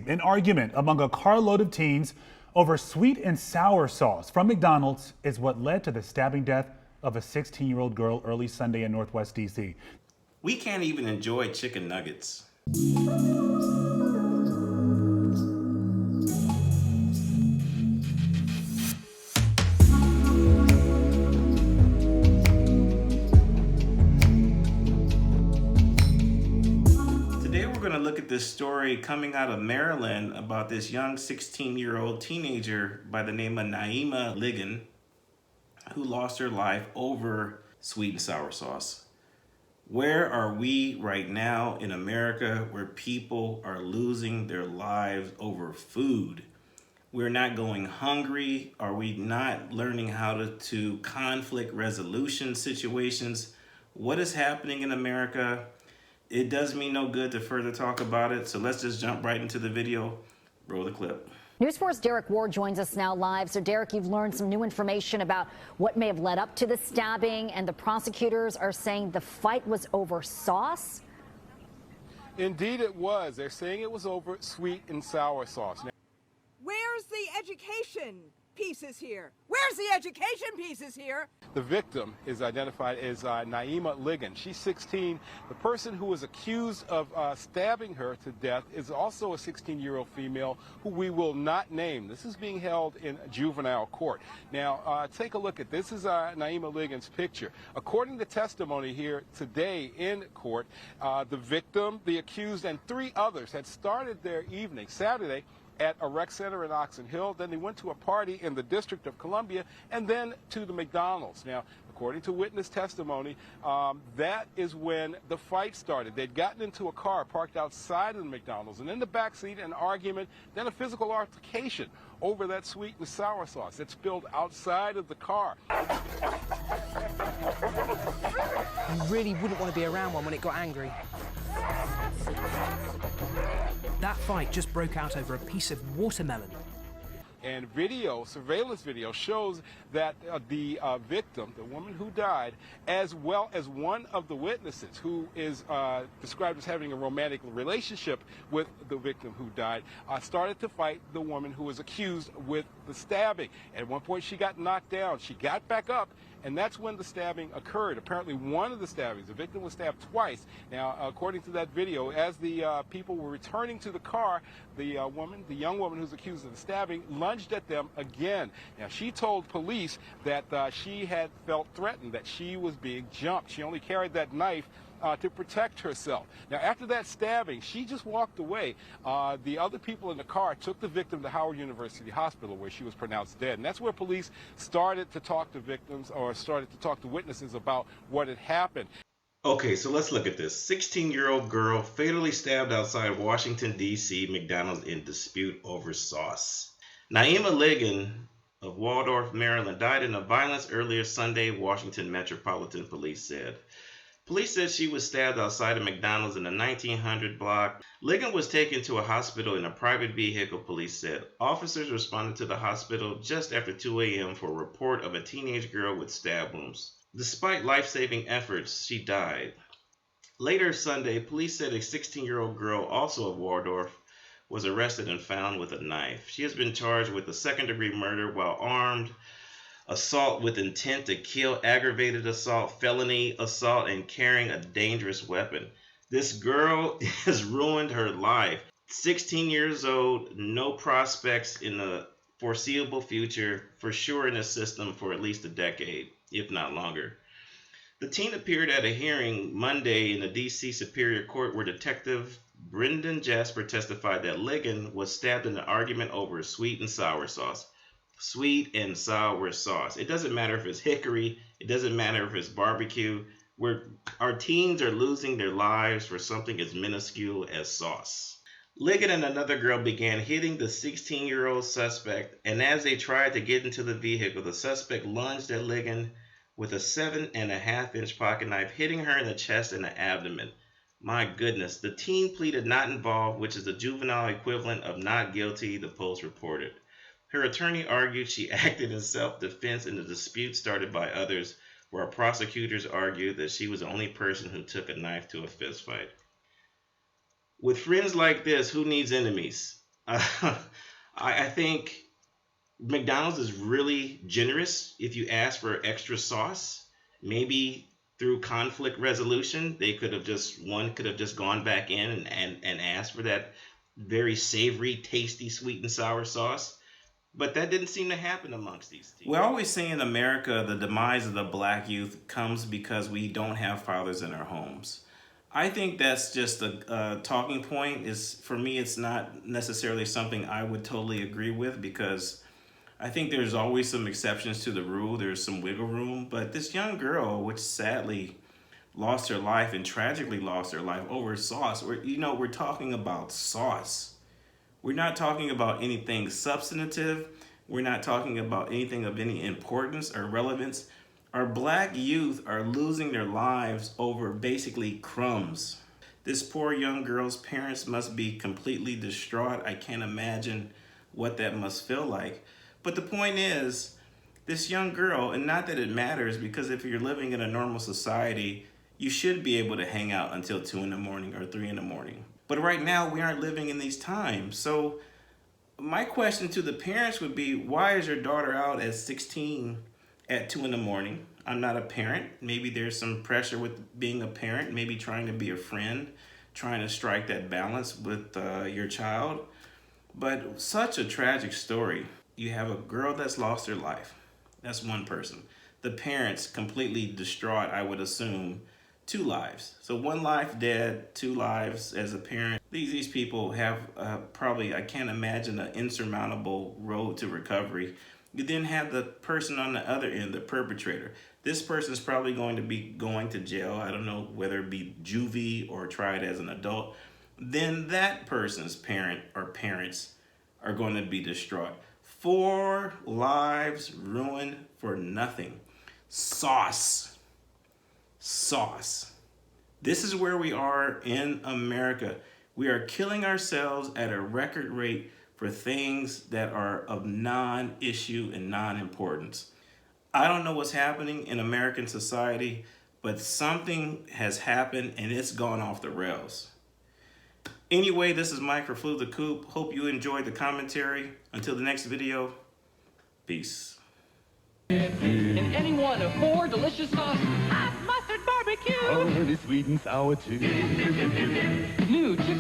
An argument among a carload of teens over sweet and sour sauce from McDonald's is what led to the stabbing death of a 16-year-old girl early Sunday in Northwest DC. We can't even enjoy chicken nuggets. Today we're going to look at this story coming out of Maryland about this young 16-year-old teenager by the name of Naima Ligon who lost her life over sweet and sour sauce. Where are we right now in America where people are losing their lives over food? We're not going hungry. Are we not learning how to conflict resolution situations? What is happening in America? It does me no good to further talk about it, so let's just jump right into the video. Roll the clip. News 4's Derek Ward joins us now live. So, Derek, you've learned some new information about what may have led up to the stabbing, and the prosecutors are saying the fight was over sauce? Indeed it was. They're saying it was over sweet and sour sauce. Now, where's the education pieces here? Where's the education pieces here? the victim is identified as Naima Ligon. She's 16. The person who was accused of stabbing her to death is also a 16-year-old female who we will not name. This is being held in juvenile court. Now, take a look at this. This is Naima Ligon's picture. According to testimony here today in court, the victim, the accused, and 3 others had started their evening Saturday at a rec center in Oxon Hill. Then they went to a party in the District of Columbia, and then to the McDonald's. Now, according to witness testimony, that is when the fight started. They'd gotten into a car parked outside of the McDonald's, and in the backseat, an argument, then a physical altercation over that sweet and sour sauce that spilled outside of the car. You really wouldn't want to be around one when it got angry. That fight just broke out over a piece of watermelon. And surveillance video, shows that the victim, the woman who died, as well as one of the witnesses who is described as having a romantic relationship with the victim who died, started to fight the woman who was accused with the stabbing. At one point she got knocked down. She got back up, and that's when the stabbing occurred. Apparently one of the stabbings, the victim was stabbed twice. Now, according to that video, as the people were returning to the car, the young woman who's accused of the stabbing, lunged at them again. Now, she told police that she had felt threatened, that she was being jumped. She only carried that knife to protect herself. Now, after that stabbing, she just walked away. The other people in the car took the victim to Howard University Hospital, where she was pronounced dead. And that's where police started to talk to victims, or started to talk to witnesses about what had happened. Okay, so let's look at this. 16-year-old girl fatally stabbed outside Washington, D.C. McDonald's in dispute over sauce. Naima Ligon of Waldorf, Maryland, died in a violence earlier Sunday, Washington Metropolitan Police said. Police said she was stabbed outside of McDonald's in the 1900 block. Ligon was taken to a hospital in a private vehicle, police said. Officers responded to the hospital just after 2 a.m. for a report of a teenage girl with stab wounds. Despite life-saving efforts, she died. Later Sunday, police said a 16-year-old girl, also of Waldorf, was arrested and found with a knife. She has been charged with a second-degree murder while armed, assault with intent to kill, aggravated assault, felony assault, and carrying a dangerous weapon. This girl has ruined her life. 16 years old, no prospects in the foreseeable future, for sure in the system for at least a decade, if not longer. The teen appeared at a hearing Monday in the D.C. Superior Court where Detective Brendan Jasper testified that Ligon was stabbed in an argument over sweet and sour sauce. Sweet and sour sauce. It doesn't matter if it's hickory. It doesn't matter if it's barbecue. Our teens are losing their lives for something as minuscule as sauce. Ligon and another girl began hitting the 16-year-old suspect, and as they tried to get into the vehicle, the suspect lunged at Ligon with a 7.5-inch pocket knife, hitting her in the chest and the abdomen. My goodness, the teen pleaded not involved, which is the juvenile equivalent of not guilty, the Post reported. Her attorney argued she acted in self-defense in the dispute started by others, where prosecutors argued that she was the only person who took a knife to a fistfight. With friends like this, who needs enemies? I think McDonald's is really generous if you ask for extra sauce. Maybe through conflict resolution, they could have just gone back in and asked for that very savory, tasty, sweet and sour sauce. But that didn't seem to happen amongst these teams. We always say in America the demise of the black youth comes because we don't have fathers in our homes. I think that's just a talking point. For me, it's not necessarily something I would totally agree with, because I think there's always some exceptions to the rule. There's some wiggle room. But this young girl, which sadly lost her life and tragically lost her life over sauce, we're talking about sauce. We're not talking about anything substantive. We're not talking about anything of any importance or relevance. Our black youth are losing their lives over basically crumbs. This poor young girl's parents must be completely distraught. I can't imagine what that must feel like. But the point is, this young girl, and not that it matters, because if you're living in a normal society, you should be able to hang out until 2 in the morning or 3 in the morning. But right now, we aren't living in these times. So my question to the parents would be, why is your daughter out at 16 at 2 in the morning? I'm not a parent. Maybe there's some pressure with being a parent, maybe trying to be a friend, trying to strike that balance with your child. But such a tragic story. You have a girl that's lost her life. That's one person. The parents completely distraught, I would assume, 2 lives. So 1 life dead, 2 lives as a parent. These people have probably, I can't imagine, an insurmountable road to recovery. You then have the person on the other end, the perpetrator. This person's probably going to be going to jail. I don't know whether it be juvie or tried as an adult. Then that person's parent or parents are going to be distraught. 4 lives ruined for nothing. Sauce. This is where we are in America. We are killing ourselves at a record rate for things that are of non-issue and non-importance. I don't know what's happening in American society, but something has happened and it's gone off the rails. Anyway, this is Mike for Flew the Coop. Hope you enjoyed the commentary. Until the next video, peace. Can anyone afford delicious sauce? Hot mustard barbecue. Oh, and it's sweet and sour too. New chicken.